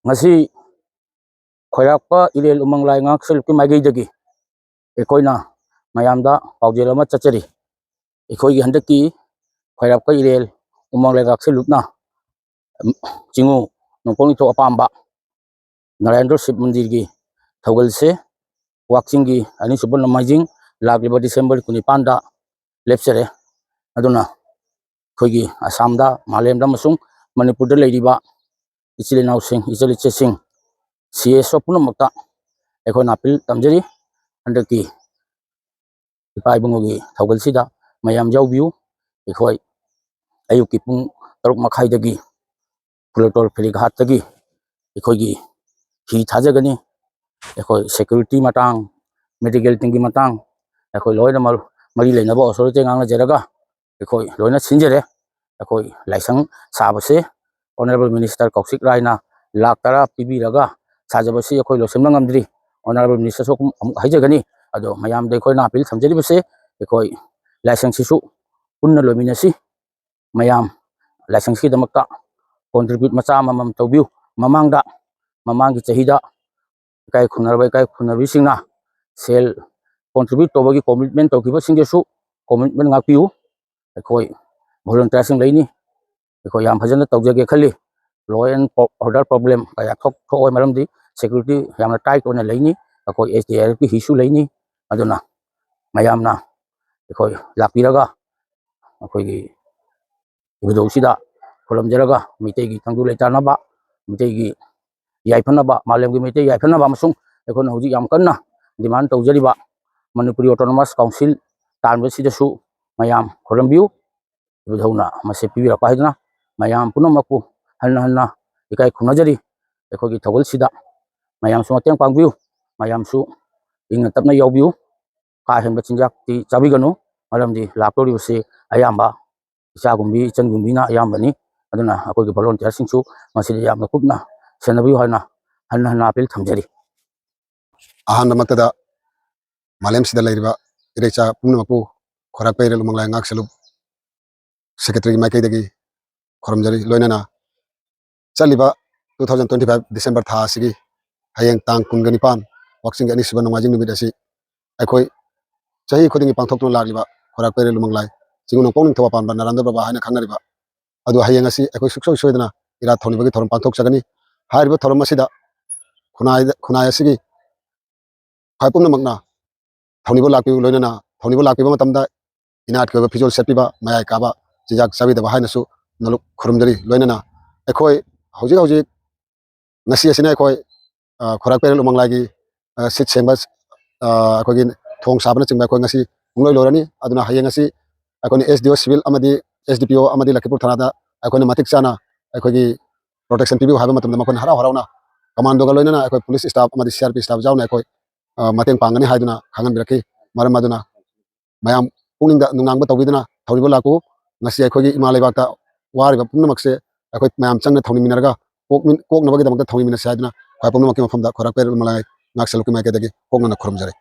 ngasi khoirakpa irel umanglai ngak selki maigei dagi ekoina mayamda paujel ama chachari ekoi gi handaki khoirakpa irel umanglai ngak selupna chingu nongponi tho apamba Narendra Shiv Mandir gi thaugal se wakching gi ani subon namajing lagliba December 19 da lepsere aduna khoigi Assamda Malemda masung Manipurda leiriba ichilinaw sing ichaliche sing CSO punamakta ekoi napil tamjeri handaki ipai bungogi thaugal sida mayam jawbiu ekoi ayuki pung 6:30 dagi Pulator Ferighat dagi ekoi hi thajagani ekoi security matang medical tingi matang ekoi loina mari leinaba authority ngangna jeraga ekoi loina sinjere ekoi laisang sabase honorable minister Kaushik Raina lakh tara pibiraga sajabasi ekoi losemna ngamdri honorable minister so haijagani ado mayam de ekoi napil samjeri base ekoi laisang sisu punna lominasi mayam laisang si damakta contribute macha mamam tawbiu mamangi chahida kai khunarbi singna sel contribute tobagi commitment tokiba singgesu commitment ngapiu ekoi volunteer sing leini ekoi yam phajana tawjage khali law and order problem kaya thoi maramdi security yamna tight ona leini ekoi SDR ki hisu leini aduna mayamna ekoi lakpiraga ekoi gi ibudosida kolam jeraga mitei gi tangdu leitanaba mitei gi yaifanaba malem gi mitei yaifanaba masung ekoi hoji yam kanna demand tawjariba Manipuri Autonomous Council tanbasidasu mayam khorambiu ibudhauna mase pibira paidna mayam punamaku halna ikai khunajari ekoi gi thogol sida mayam su mateng pangbiu mayam su ingna tapna yawbiu ka henba chinjak ti chabiganu maramdi laktori se ayamba isa gumbi chen gumbi na ayambani aduna akoi gi volunteer singsu masidi yamna kupna senabiu halna apil thamjari ahanna maktada Malem sida lairiba irecha punamaku khorak peirel umanglai ngak selup secretary maikei dagi khoramjari loinana chaliba 2025 December tha asigi hayeng tang kungani pan wakching ani siban nomajing numit asi aikoi chahi khudingi pangthok tun lagliba khorak peirel umanglai chingu nong pongning thawa pan ba naranda baba haina khangariba adu hayeng asi aikoi suksoi soidana ira thoni bagi thorom pangthok chagani hariba thorom asida khunai asigi phaipumna makna thonibo lakpiu loinana thonibo lakpiba matamda inat ko fizol sepiba mayai kaba jijak sabi da haina su naluk khurumjari loinana ekoi hojik ngasi asina ekoi khorak perel umanglai gi sit sembas ekoi gi thong sabana chingba ekoi ngasi ungloi lorani aduna hayeng asi ekoi SDO civil amadi SDPO amadi Lakipur thanada ekoi matik chana ekoi gi protection pibu haba matamda makon harauna commando ga loinana ekoi police staff amadi CRP staff jauna ekoi mateng pangani haiduna khangan biraki maram aduna mayam pungning da nungang ba tawiduna thawribo laku ngasi ekoi gi imalebakta wariba pumnamakse ekoi mayam changna thawni minarga kok nabagi damakta thawni minase haiduna khai pumnamakki mafamda khorak perel umanglai ngak seluki maike dagi kokna khurumjare